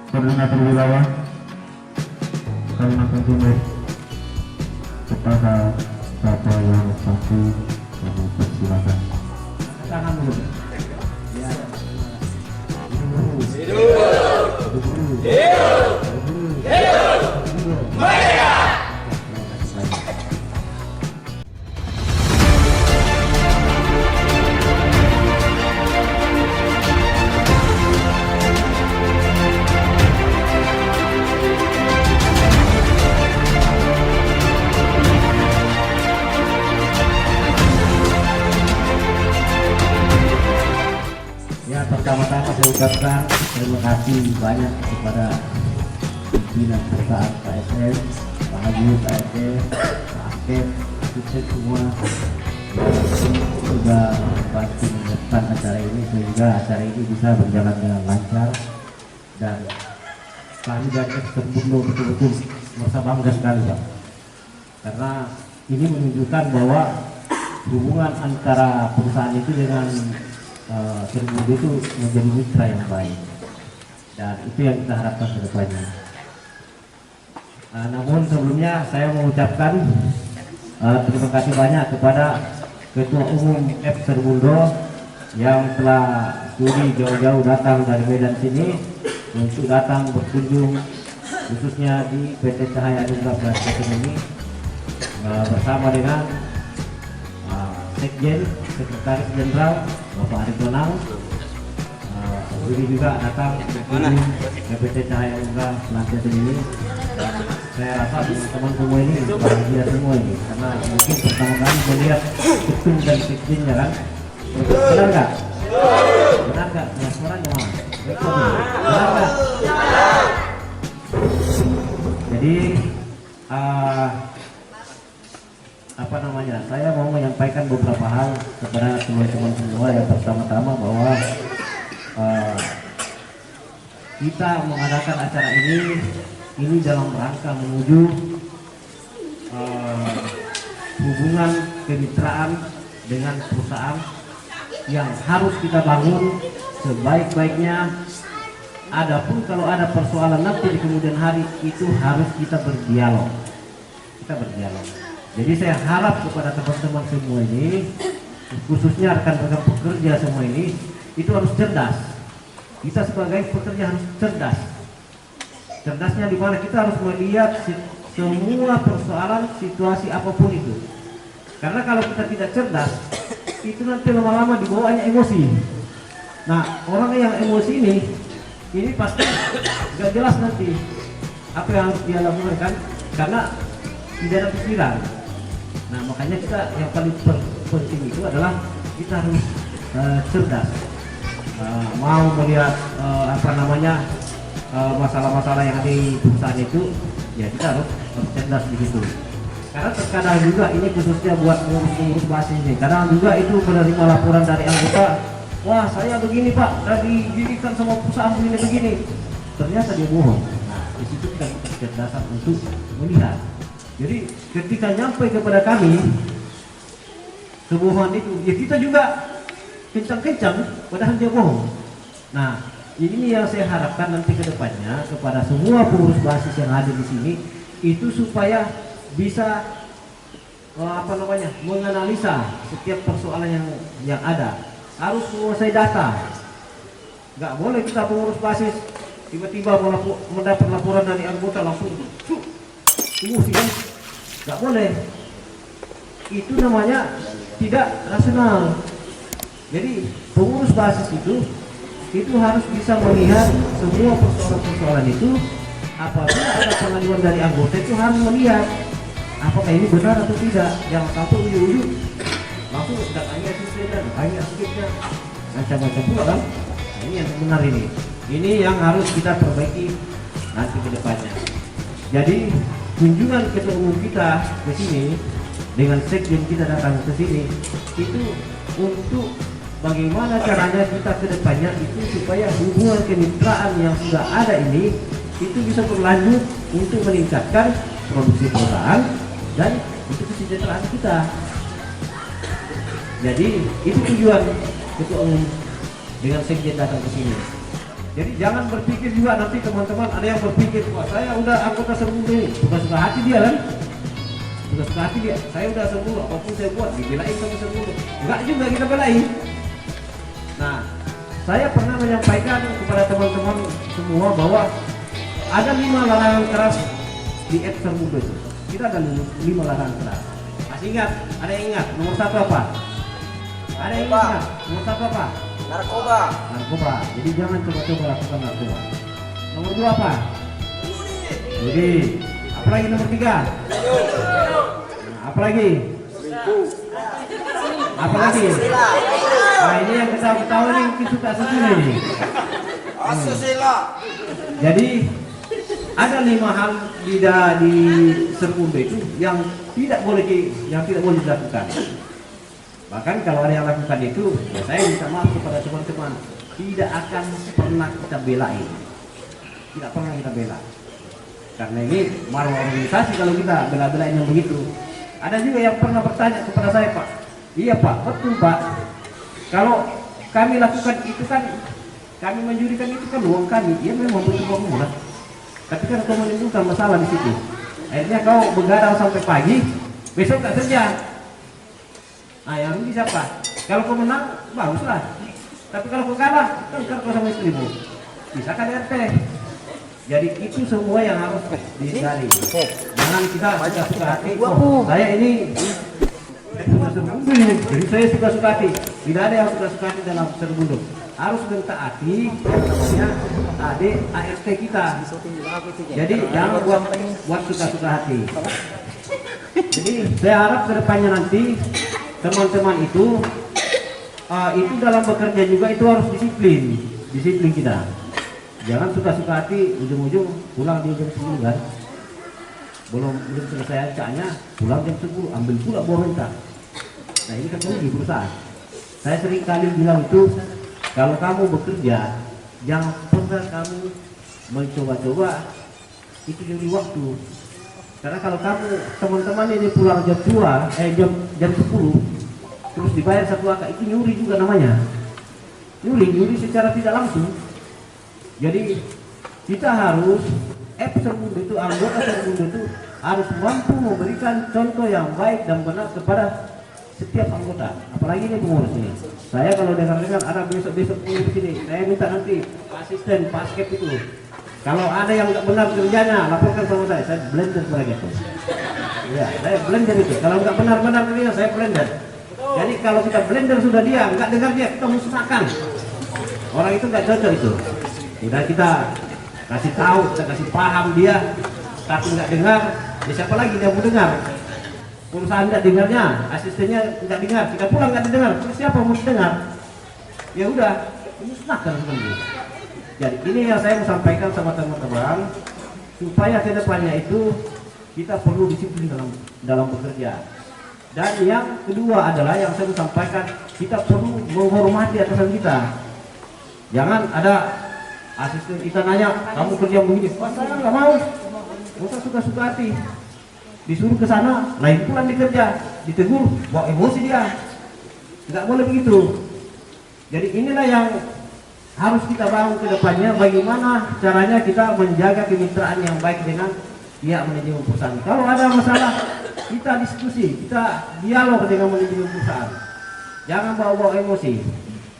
Koordinator wilayah Kalimantan Timur kepada Bapak yang pasti kami persilakan. Tangan dulu. Ya. Ya, pertama-tama saya ucapkan terima kasih banyak kepada pimpinan perusahaan KSM, Pak Haji, Pak RT, Pak Akep, kita semua yang sudah bantu menyiapkan acara ini sehingga acara ini bisa berjalan dengan lancar, dan kami dari Eksperbundo betul-betul merasa bangga sekali, Pak, karena ini menunjukkan bahwa hubungan antara perusahaan itu dengan Eksperbundo itu menjadi mitra yang baik, dan itu yang kita harapkan ke depannya. Namun sebelumnya saya mengucapkan terima kasih banyak kepada Ketua Umum Eksperbundo yang telah studi jauh-jauh datang dari Medan sini untuk datang berkunjung khususnya di PT Cahaya Anugrah Plastik ini bersama dengan Sekjen, Sekretaris Jenderal Bapak Arif Donang. Ini juga datang ke PT Cahaya Anugrah Plastik ini. Saya rasa teman-teman semua ini bahagia semua ini, karena mungkin pertama kali melihat ketum dan sekjennya kan. Benar nggak? Benar nggak? Ya, suaranya mana? Benar nggak? Jadi apa namanya? Saya mau menyampaikan beberapa hal kepada teman-teman semua. Yang pertama-tama bahwa kita mengadakan acara ini dalam rangka menuju hubungan kemitraan dengan perusahaan yang harus kita bangun sebaik-baiknya. Adapun kalau ada persoalan nanti di kemudian hari, itu harus kita berdialog. Jadi saya harap kepada teman-teman semua ini, khususnya rekan-rekan pekerja semua ini, itu harus cerdas. Kita sebagai pekerja harus cerdas. Cerdasnya di mana kita harus melihat semua persoalan situasi apapun itu. Karena kalau kita tidak cerdas, itu nanti lama-lama dibawanya emosi. Nah, orang yang emosi ini pasti gak jelas nanti apa yang harus dia lakukan kan, karena tidak ada pikiran. Nah, makanya kita yang paling penting itu adalah kita harus cerdas. Mau melihat masalah-masalah yang ada di perusahaan itu, ya kita harus cerdas di situ. Karena terkadang juga ini khususnya buat pengurus basis ini, kadang juga itu menerima laporan dari anggota, wah saya begini Pak, tadi didirikan sama perusahaan begini. Ternyata dia bohong. Nah, di situ kita butuh kecerdasan untuk melihat. Jadi ketika nyampe kepada kami kebohongan itu, ya kita juga kencang-kencang padahal dia bohong. Nah, ini yang saya harapkan nanti ke depannya kepada semua pengurus basis yang ada di sini itu supaya bisa menganalisa setiap persoalan yang ada. Harus menguasai data. Nggak boleh kita pengurus basis tiba-tiba mendapat laporan dari anggota langsung emosi kan? Nggak boleh. Itu namanya tidak rasional. Jadi pengurus basis itu harus bisa melihat semua persoalan-persoalan itu. Apabila ada pengaduan dari anggota itu harus melihat apakah ini benar atau tidak. Jangan sampai ujung-ujung langsung datanya sistemnya, datanya sistemnya macam-macam pula kan. Nah, ini yang benar ini yang harus kita perbaiki nanti ke depannya. Jadi kunjungan ketua umum kita ke sini dengan sekjen kita datang ke sini itu untuk bagaimana caranya kita ke depannya itu supaya hubungan kemitraan yang sudah ada ini itu bisa berlanjut untuk meningkatkan produksi perusahaan dan untuk kesejahteraan kita. Jadi itu tujuan ketua umum dengan sekjen datang ke sini. Jadi jangan berpikir juga nanti teman-teman ada yang berpikir, wah saya udah anggota Serbundo ini, suka-suka hati dia kan, suka-suka hati dia, saya udah Serbundo, apapun saya buat dibelain sama Serbundo. Enggak juga kita belain. Nah, saya pernah menyampaikan kepada teman-teman semua bahwa ada 5 larangan keras di app Serbundo itu. Kita ada 5 larangan keras. Masih ingat? Ada yang ingat? Nomor 1 apa? Ada yang ingat? Nomor 1 apa? Narkoba. Narkoba. Jadi jangan coba-coba lakukan narkoba. Nomor 2 apa? Judi. Apa lagi nomor 3? Nah, apa lagi? Apa lagi? Nah, ini yang ketawa-ketawa nih mungkin suka sesuai nih. Asusila. Jadi ada 5 hal di Serbundo itu yang tidak boleh dilakukan. Bahkan kalau ada yang lakukan itu, ya saya minta maaf kepada teman-teman, tidak akan pernah kita belain, tidak pernah kita bela. Karena ini marwah organisasi kalau kita bela-belain yang begitu. Ada juga yang pernah bertanya kepada saya, Pak, iya Pak, betul Pak, kalau kami lakukan itu kan, kami menjurikan itu kan uang kami, ya memang butuh uang murah. Tapi kan kau menimbulkan masalah di situ. Akhirnya kau begadang sampai pagi, besok tak kerja. Nah, yang rugi siapa? Kalau kau menang, baguslah. Tapi kalau kau kalah, kan kau sama istrimu. Bisa kan RT? Jadi itu semua yang harus dihindari. Jangan kita suka-suka hati. Oh, saya ini jadi saya suka-suka hati. Tidak ada yang suka-suka hati dalam Serbundo. Harus mentaati yang namanya ART kita. Jadi jangan buat suka-suka hati. Jadi saya harap kedepannya nanti teman-teman itu dalam bekerja juga itu harus disiplin kita. Jangan suka-suka hati, ujung-ujung pulang di jam 10 kan, belum selesai acaknya, pulang jam 10, ambil pula buah mentah. Nah ini kan di perusahaan. Saya sering kali bilang itu, kalau kamu bekerja, jangan pernah kamu mencoba-coba itu jadi waktu. Karena kalau kamu teman-teman ini pulang jam 2, jam 10, terus dibayar 1 akak, itu nyuri juga namanya. Nyuri secara tidak langsung. Jadi kita harus Serbundo itu, anggota Serbundo itu harus mampu memberikan contoh yang baik dan benar kepada setiap anggota. Apalagi ini pengurus ini. Saya kalau dengar-dengar ada besok-besok pengurus ini, saya minta nanti asisten paskep itu, kalau ada yang nggak benar kerjanya, laporkan sama saya blender sebagai itu. Ya, saya blender itu. Kalau nggak benar-benar kerjanya, saya blender. Jadi kalau kita blender sudah dia, nggak dengar dia, kita musnahkan. Orang itu nggak cocok itu. Udah kita kasih tahu, kita kasih paham dia, tapi nggak dengar, ya siapa lagi dia mau dengar? Perusahaan nggak dengarnya, asistennya nggak dengar, kita pulang nggak didengar, terus siapa mau dengar? Ya udah, musnahkan sebenarnya. Jadi ini yang saya mau sampaikan sama teman-teman, supaya kedepannya itu kita perlu disiplin dalam bekerja. Dan yang kedua adalah yang saya mau sampaikan, kita perlu menghormati atasan kita. Jangan ada asisten kita nanya, kamu kerja begini, wah saya nggak mau, kita suka-suka hati. Disuruh ke sana, lain pulang dikerja, ditegur, bawa emosi dia. Nggak boleh begitu. Jadi inilah yang harus kita bangun ke depannya, bagaimana caranya kita menjaga kemitraan yang baik dengan pihak manajemen perusahaan. Kalau ada masalah, kita diskusi, kita dialog dengan manajemen perusahaan. Jangan bawa-bawa emosi.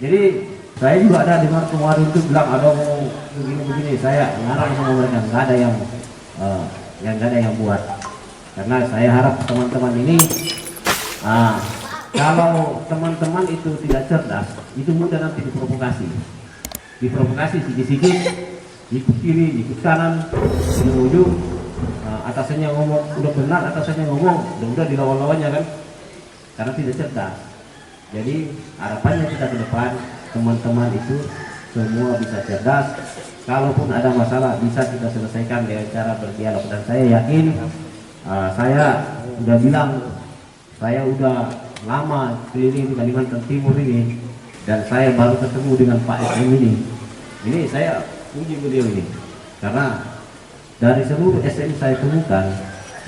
Jadi saya juga ada dengar kemarin itu bilang ada mau begini-begini, saya ngarang sama mereka, nggak ada yang buat. Karena saya harap teman-teman ini, kalau teman-teman itu tidak cerdas, itu mudah nanti diprovokasi sedikit-sedikit, ikut kiri, ikut kanan, ujung-ujung atasannya ngomong udah benar, atasannya ngomong udah dilawan-lawannya kan, karena tidak cerdas. Jadi harapannya kita ke depan teman-teman itu semua bisa cerdas. Kalaupun ada masalah bisa kita selesaikan dengan cara berdialog. Dan saya yakin, saya udah bilang, saya udah lama keliling Kalimantan Timur ini, dan saya baru ketemu dengan Pak SM ini. Ini saya puji beliau ini, karena dari seluruh SM saya temukan,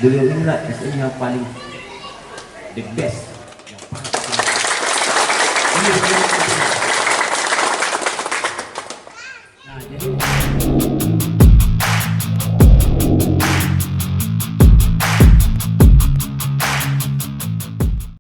beliau inilah SM yang paling the best, yang paling ini